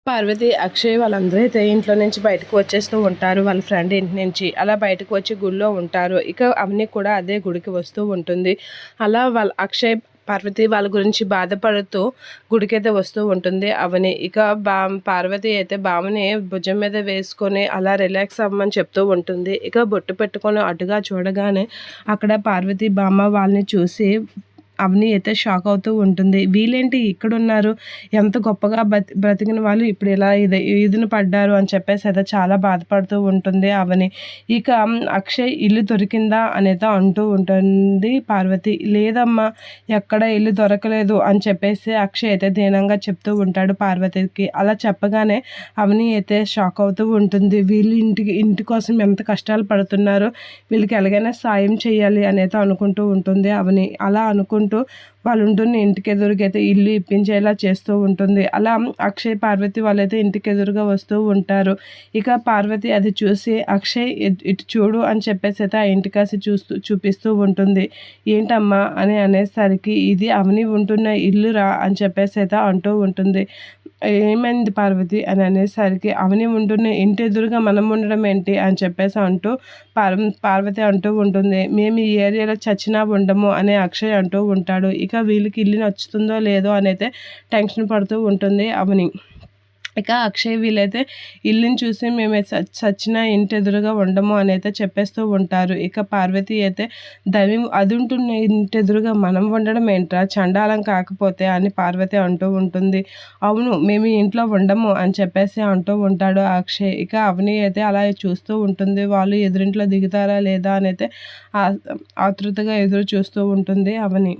పార్వతి, అక్షయ్ వాళ్ళందరూ అయితే ఇంట్లో నుంచి బయటకు వచ్చేస్తూ ఉంటారు. వాళ్ళ ఫ్రెండ్ ఇంటి నుంచి అలా బయటకు వచ్చి గుడిలో ఉంటారు. ఇక అవని కూడా అదే గుడికి వస్తూ ఉంటుంది. అలా వాళ్ళ అక్షయ్, పార్వతి వాళ్ళ గురించి బాధపడుతూ గుడికైతే వస్తూ ఉంటుంది అవని. ఇక పార్వతి అయితే బావని భుజం మీద వేసుకొని అలా రిలాక్స్ అవ్వమని చెప్తూ ఉంటుంది. ఇక బొట్టు పెట్టుకొని అటుగా చూడగానే అక్కడ పార్వతి బామ్మ వాళ్ళని చూసి అవని అయితే షాక్ అవుతూ ఉంటుంది. వీళ్ళేంటి ఇక్కడున్నారు, ఎంత గొప్పగా బ్రతికిన వాళ్ళు ఇప్పుడు ఇలా ఈదున పడ్డారు అని చెప్పేసి అయితే చాలా బాధపడుతూ ఉంటుంది అవని. ఇక అక్షయ్ ఇల్లు దొరికిందా అనేది అంటూ ఉంటుంది పార్వతి. లేదమ్మా, ఎక్కడ ఇల్లు దొరకలేదు అని చెప్పేసి అక్షయ్ అయితే దీనంగా చెప్తూ ఉంటాడు పార్వతికి. అలా చెప్పగానే అవని అయితే షాక్ అవుతూ ఉంటుంది. వీళ్ళు ఇంటి కోసం ఎంత కష్టాలు పడుతున్నారో, వీళ్ళకి ఎలాగైనా సాయం చేయాలి అనేది అనుకుంటూ ఉంటుంది అవని. అలా అనుకుంటూ వాళ్ళు ఉంటున్న ఇంటికి ఎదురుగైతే ఇల్లు ఇప్పించేలా చేస్తూ ఉంటుంది. అలా అక్షయ్, పార్వతి వాళ్ళైతే ఇంటికి ఎదురుగా వస్తూ ఉంటారు. ఇక పార్వతి అది చూసి అక్షయ్ ఇటు చూడు అని చెప్పేసి అయితే ఆ ఇంటికాసి చూపిస్తూ ఉంటుంది. ఏంటమ్మా అని అనేసరికి ఇది అవని ఉంటున్న ఇల్లు రా అని చెప్పేసి అయితే అంటూ ఉంటుంది. ఏమైంది పార్వతి అని అనేసరికి అవని ఉంటున్న ఇంటి ఎదురుగా మనం ఉండడం ఏంటి అని చెప్పేసి అంటూ పార్వతి అంటూ ఉంటుంది. మేము ఈ ఏరియాలో చచ్చినా ఉండము అనే అక్షయ్ అంటూ ఉంటాడు. ఇక వీళ్ళకి ఇల్లు నచ్చుతుందో లేదో అని అయితే టెన్షన్ పడుతూ ఉంటుంది అవని. ఇక అక్షయ్ వీళ్ళైతే ఇల్లుని చూసి మేము చచ్చిన ఇంటి ఎదురుగా ఉండము అని అయితే చెప్పేస్తూ ఉంటారు. ఇక పార్వతి అయితే దైవం అది ఉంటున్న ఇంటి ఎదురుగా మనం ఉండడం ఏంట్రా, చండాలం కాకపోతే అని పార్వతి అంటూ ఉంటుంది. అవును, మేము ఇంట్లో ఉండము అని చెప్పేసి అంటూ ఉంటాడు అక్షయ్. ఇక అవని అయితే అలా చూస్తూ ఉంటుంది. వాళ్ళు ఎదురింట్లో దిగుతారా లేదా అని అయితే ఆతృతగా ఎదురు చూస్తూ ఉంటుంది అవని.